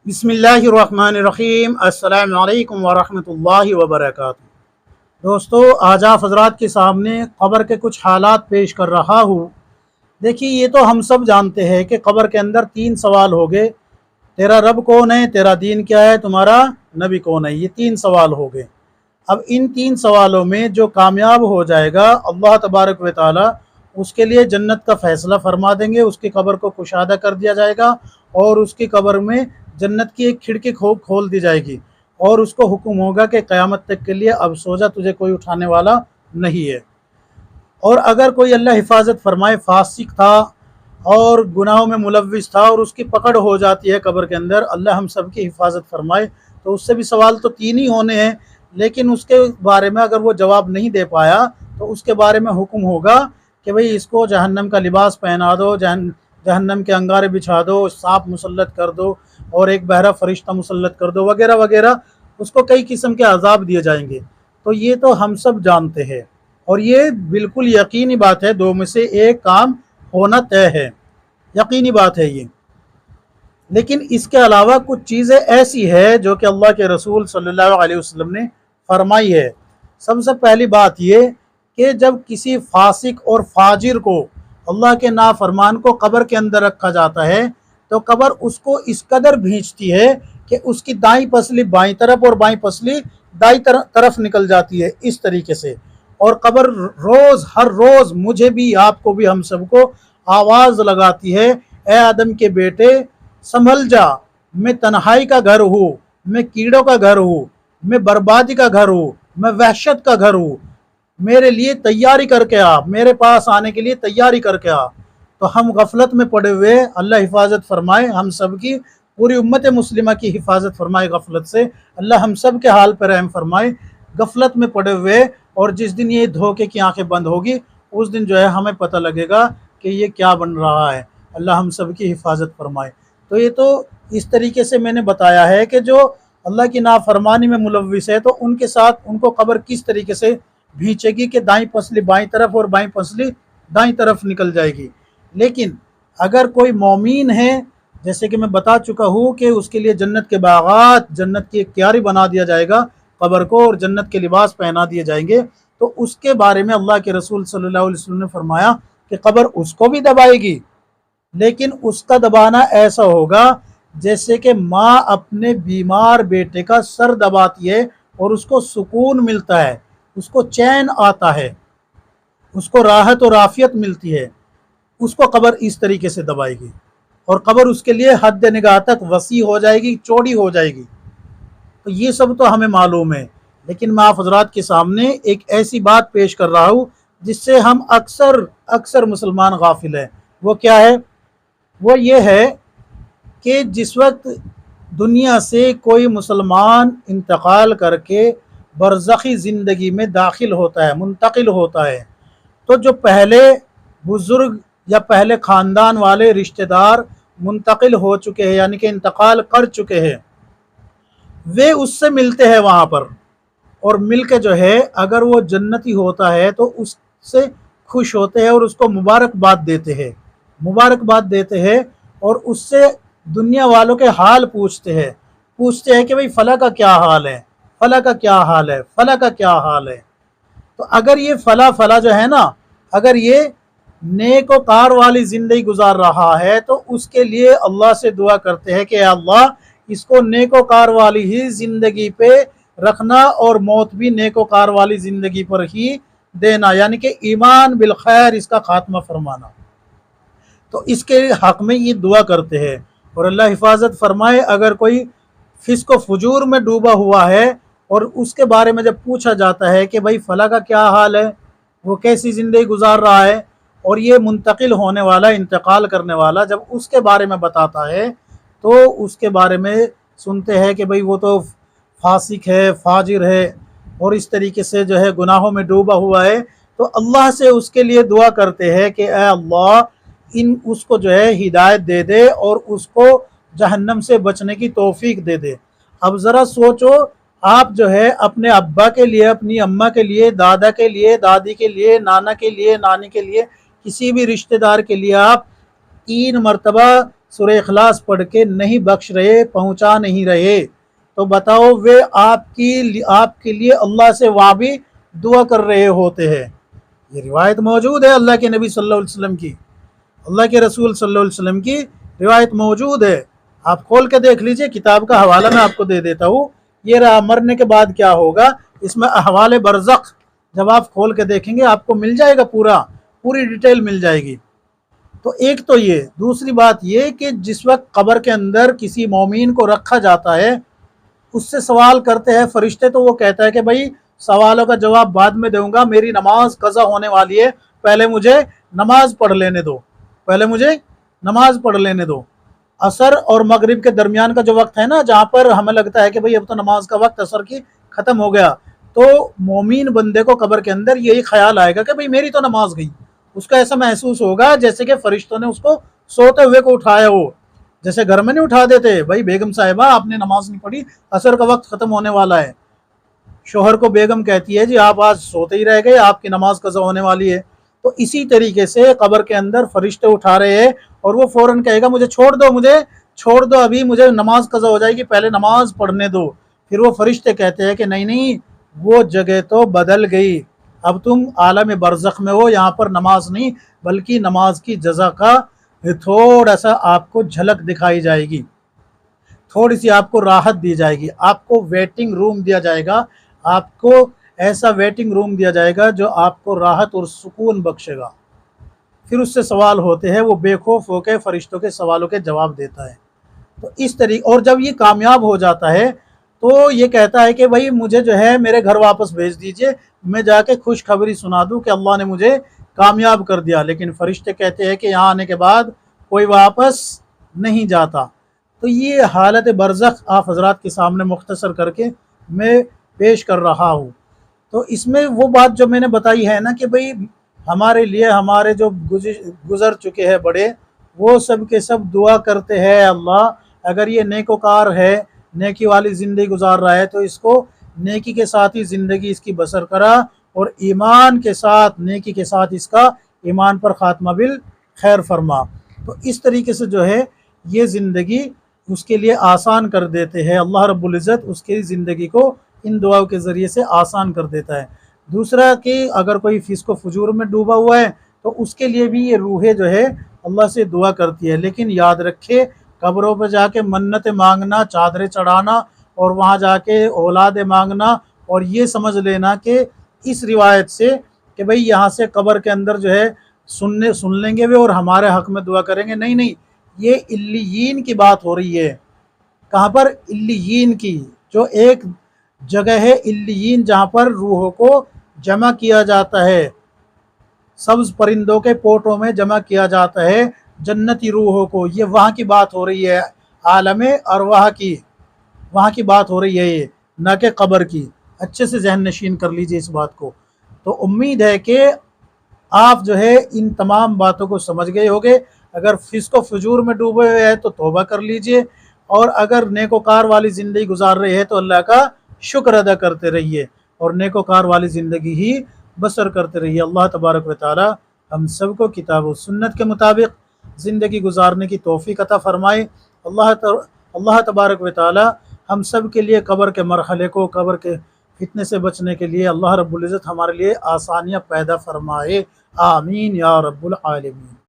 بسم اللہ الرحمن الرحیم۔ السلام علیکم ورحمۃ اللہ وبرکاتہ۔ دوستو، آج آپ حضرات کے سامنے قبر کے کچھ حالات پیش کر رہا ہوں۔ دیکھیے، یہ تو ہم سب جانتے ہیں کہ قبر کے اندر 3 سوال ہو گئے۔ تیرا رب کون ہے، تیرا دین کیا ہے، تمہارا نبی کون ہے، یہ 3 سوال ہو گئے۔ اب ان 3 سوالوں میں جو کامیاب ہو جائے گا، اللہ تبارک و تعالی اس کے لیے جنت کا فیصلہ فرما دیں گے۔ اس کی قبر کو کشادہ کر دیا جائے گا اور اس کی قبر میں جنت کی ایک کھڑکی کھول دی جائے گی، اور اس کو حکم ہوگا کہ قیامت تک کے لیے اب سو جا، تجھے کوئی اٹھانے والا نہیں ہے۔ اور اگر کوئی اللہ حفاظت فرمائے فاسق تھا اور گناہوں میں ملوث تھا اور اس کی پکڑ ہو جاتی ہے قبر کے اندر، اللہ ہم سب کی حفاظت فرمائے، تو اس سے بھی سوال تو 3 ہی ہونے ہیں، لیکن اس کے بارے میں اگر وہ جواب نہیں دے پایا تو اس کے بارے میں حکم ہوگا کہ بھئی اس کو جہنم کا لباس پہنا دو، جہنم کے انگارے بچھا دو، سانپ مسلط کر دو اور ایک بہرا فرشتہ مسلط کر دو، وغیرہ وغیرہ۔ اس کو کئی قسم کے عذاب دیے جائیں گے۔ تو یہ تو ہم سب جانتے ہیں، اور یہ بالکل یقینی بات ہے، 2 میں سے ایک کام ہونا طے ہے، یقینی بات ہے یہ۔ لیکن اس کے علاوہ کچھ چیزیں ایسی ہے جو کہ اللہ کے رسول صلی اللہ علیہ وسلم نے فرمائی ہے۔ سب سے پہلی بات یہ کہ جب کسی فاسق اور فاجر کو، اللہ کے نافرمان کو قبر کے اندر رکھا جاتا ہے تو قبر اس کو اس قدر بھینچتی ہے کہ اس کی دائیں پسلی بائیں طرف اور بائیں پسلی دائیں طرف نکل جاتی ہے، اس طریقے سے۔ اور قبر ہر روز مجھے بھی، آپ کو بھی، ہم سب کو آواز لگاتی ہے، اے آدم کے بیٹے سنبھل جا، میں تنہائی کا گھر ہوں، میں کیڑوں کا گھر ہوں، میں بربادی کا گھر ہوں، میں وحشت کا گھر ہوں، میرے لیے تیاری کر کے آ، میرے پاس آنے کے لیے تیاری کر کے آ۔ تو ہم غفلت میں پڑے ہوئے، اللہ حفاظت فرمائے ہم سب کی، پوری امت مسلمہ کی حفاظت فرمائے غفلت سے، اللہ ہم سب کے حال پر رحم فرمائے۔ غفلت میں پڑے ہوئے، اور جس دن یہ دھوکے کی آنکھیں بند ہوگی اس دن جو ہے ہمیں پتہ لگے گا کہ یہ کیا بن رہا ہے۔ اللہ ہم سب کی حفاظت فرمائے۔ تو یہ تو اس طریقے سے میں نے بتایا ہے کہ جو اللہ کی نافرمانی میں ملوث ہے تو ان کے ساتھ ان کو قبر کس طریقے سے بھینچے گی کہ دائیں پسلی بائیں طرف اور بائیں پسلی دائیں طرف نکل جائے گی۔ لیکن اگر کوئی مومین ہے، جیسے کہ میں بتا چکا ہوں کہ اس کے لیے جنت کے باغات، جنت کی ایک کیاری بنا دیا جائے گا قبر کو، اور جنت کے لباس پہنا دیے جائیں گے، تو اس کے بارے میں اللہ کے رسول صلی اللہ علیہ وسلم نے فرمایا کہ قبر اس کو بھی دبائے گی، لیکن اس کا دبانا ایسا ہوگا جیسے کہ ماں اپنے بیمار بیٹے کا سر دباتی ہے اور اس کو سکون ملتا ہے، اس کو چین آتا ہے، اس کو راحت اور عافیت ملتی ہے، اس کو قبر اس طریقے سے دبائے گی، اور قبر اس کے لیے حد نگاہ تک وسیع ہو جائے گی، چوڑی ہو جائے گی۔ تو یہ سب تو ہمیں معلوم ہے، لیکن میں آپ حضرات کے سامنے ایک ایسی بات پیش کر رہا ہوں جس سے ہم اکثر مسلمان غافل ہیں۔ وہ کیا ہے؟ وہ یہ ہے کہ جس وقت دنیا سے کوئی مسلمان انتقال کر کے برزخی زندگی میں داخل ہوتا ہے، منتقل ہوتا ہے، تو جو پہلے بزرگ یا پہلے خاندان والے رشتہ دار منتقل ہو چکے ہیں، یعنی کہ انتقال کر چکے ہیں، وہ اس سے ملتے ہیں وہاں پر، اور مل کے جو ہے اگر وہ جنتی ہوتا ہے تو اس سے خوش ہوتے ہیں اور اس کو مبارکباد دیتے ہیں، اور اس سے دنیا والوں کے حال پوچھتے ہیں کہ بھئی فلاں کا کیا حال ہے، فلاں کا کیا حال ہے، فلاں کا کیا حال ہے۔ تو اگر یہ فلاں جو ہے نا، اگر یہ نیک و کار والی زندگی گزار رہا ہے تو اس کے لیے اللہ سے دعا کرتے ہیں کہ اے اللہ اس کو نیک و کار والی ہی زندگی پہ رکھنا، اور موت بھی نیک و کار والی زندگی پر ہی دینا، یعنی کہ ایمان بالخیر اس کا خاتمہ فرمانا۔ تو اس کے حق میں یہ دعا کرتے ہیں، اور اللہ حفاظت فرمائے اگر کوئی فسق و فجور میں ڈوبا ہوا ہے اور اس کے بارے میں جب پوچھا جاتا ہے کہ بھئی فلاں کا کیا حال ہے، وہ کیسی زندگی گزار رہا ہے، اور یہ منتقل ہونے والا، انتقال کرنے والا جب اس کے بارے میں بتاتا ہے تو اس کے بارے میں سنتے ہیں کہ بھئی وہ تو فاسق ہے، فاجر ہے، اور اس طریقے سے جو ہے گناہوں میں ڈوبا ہوا ہے، تو اللہ سے اس کے لیے دعا کرتے ہیں کہ اے اللہ اس کو جو ہے ہدایت دے دے اور اس کو جہنم سے بچنے کی توفیق دے دے۔ اب ذرا سوچو، آپ جو ہے اپنے ابا کے لیے، اپنی اماں کے لیے، دادا کے لیے، دادی کے لیے، نانا کے لیے، نانی کے لیے، کسی بھی رشتہ دار کے لیے آپ 3 مرتبہ سورہ اخلاص پڑھ کے نہیں بخش رہے، پہنچا نہیں رہے، تو بتاؤ وہ آپ کے لیے اللہ سے وابی دعا کر رہے ہوتے ہیں۔ یہ روایت موجود ہے اللہ کے نبی صلی اللہ علیہ وسلم کی، اللہ کے رسول صلی اللہ علیہ وسلم کی روایت موجود ہے۔ آپ کھول کے دیکھ لیجئے، کتاب کا حوالہ میں آپ کو دے دیتا ہوں۔ یہ رہا مرنے کے بعد کیا ہوگا، اس میں احوال برزخ جب آپ کھول کے دیکھیں گے آپ کو مل جائے گا، پوری ڈیٹیل مل جائے گی۔ تو ایک تو یہ، دوسری بات یہ کہ جس وقت قبر کے اندر کسی مومن کو رکھا جاتا ہے، اس سے سوال کرتے ہیں فرشتے، تو وہ کہتا ہے کہ بھائی سوالوں کا جواب بعد میں دوں گا، میری نماز قضا ہونے والی ہے، پہلے مجھے نماز پڑھ لینے دو۔ عصر اور مغرب کے درمیان کا جو وقت ہے نا، جہاں پر ہمیں لگتا ہے کہ بھئی اب تو نماز کا وقت عصر کی ختم ہو گیا، تو مومن بندے کو قبر کے اندر یہی خیال آئے گا کہ بھئی میری تو نماز گئی۔ اس کا ایسا محسوس ہوگا جیسے کہ فرشتوں نے اس کو سوتے ہوئے کو اٹھایا ہو، جیسے گھر میں نہیں اٹھا دیتے، بھئی بیگم صاحبہ آپ نے نماز نہیں پڑھی، عصر کا وقت ختم ہونے والا ہے۔ شوہر کو بیگم کہتی ہے جی آپ آج سوتے ہی رہ گئے، آپ کی نماز قضا ہونے والی ہے۔ تو اسی طریقے سے قبر کے اندر فرشتے اٹھا رہے ہیں، اور وہ فوراً کہے گا مجھے چھوڑ دو ابھی مجھے نماز قضا ہو جائے گی، پہلے نماز پڑھنے دو۔ پھر وہ فرشتے کہتے ہیں کہ نہیں، وہ جگہ تو بدل گئی، اب تم عالم برزخ میں ہو، یہاں پر نماز نہیں بلکہ نماز کی جزا کا تھوڑا سا آپ کو جھلک دکھائی جائے گی، تھوڑی سی آپ کو راحت دی جائے گی، آپ کو ویٹنگ روم دیا جائے گا، آپ کو ایسا ویٹنگ روم دیا جائے گا جو آپ کو راحت اور سکون بخشے گا۔ پھر اس سے سوال ہوتے ہیں، وہ بے خوف ہو کے فرشتوں کے سوالوں کے جواب دیتا ہے۔ تو اس طریقے، اور جب یہ کامیاب ہو جاتا ہے تو یہ کہتا ہے کہ بھائی مجھے جو ہے میرے گھر واپس بھیج دیجئے، میں جا کے خوشخبری سنا دوں کہ اللہ نے مجھے کامیاب کر دیا۔ لیکن فرشتے کہتے ہیں کہ یہاں آنے کے بعد کوئی واپس نہیں جاتا۔ تو یہ حالت برزخ آپ حضرات کے سامنے مختصر کر کے میں پیش کر رہا ہوں۔ تو اس میں وہ بات جو میں نے بتائی ہے نا کہ بھئی ہمارے لیے ہمارے جو گزر چکے ہیں بڑے، وہ سب کے سب دعا کرتے ہیں اللہ اگر یہ نیکوکار ہے، نیکی والی زندگی گزار رہا ہے، تو اس کو نیکی کے ساتھ ہی زندگی اس کی بسر کرا، اور ایمان کے ساتھ، نیکی کے ساتھ اس کا ایمان پر خاتمہ بالخیر فرما۔ تو اس طریقے سے جو ہے یہ زندگی اس کے لیے آسان کر دیتے ہیں، اللہ رب العزت اس کی زندگی کو ان دعاؤں کے ذریعے سے آسان کر دیتا ہے۔ دوسرا کہ اگر کوئی فسق و فجور میں ڈوبا ہوا ہے تو اس کے لیے بھی یہ روحیں جو ہے اللہ سے دعا کرتی ہے، لیکن یاد رکھے قبروں پہ جا کے منتیں مانگنا، چادریں چڑھانا اور وہاں جا کے اولاد مانگنا، اور یہ سمجھ لینا کہ اس روایت سے کہ بھئی یہاں سے قبر کے اندر جو ہے سن لیں گے وہ اور ہمارے حق میں دعا کریں گے، نہیں، یہ علیین کی بات ہو رہی ہے۔ کہاں پر؟ علیین کی، جو ایک جگہ ہے علیین جہاں پر روحوں کو جمع کیا جاتا ہے، سبز پرندوں کے پوٹوں میں جمع کیا جاتا ہے جنتی روحوں کو، یہ وہاں کی بات ہو رہی ہے، عالم ارواح کی، وہاں کی بات ہو رہی ہے یہ، نہ کہ قبر کی۔ اچھے سے ذہن نشین کر لیجئے اس بات کو۔ تو امید ہے کہ آپ جو ہے ان تمام باتوں کو سمجھ گئے ہوگے۔ اگر فسق و فجور میں ڈوبے ہوئے ہیں تو توبہ کر لیجئے، اور اگر نیکوکار والی زندگی گزار رہے ہیں تو اللہ کا شکر ادا کرتے رہیے، اور نیکوکار والی زندگی ہی بسر کرتے رہیے۔ اللہ تبارک و تعالی ہم سب کو کتاب و سنت کے مطابق زندگی گزارنے کی توفیق عطا فرمائے۔ اللہ تبارک و تعالی ہم سب کے لیے قبر کے مرحلے کو، قبر کے فتنے سے بچنے کے لیے اللہ رب العزت ہمارے لیے آسانیاں پیدا فرمائے۔ آمین یا رب العالمین۔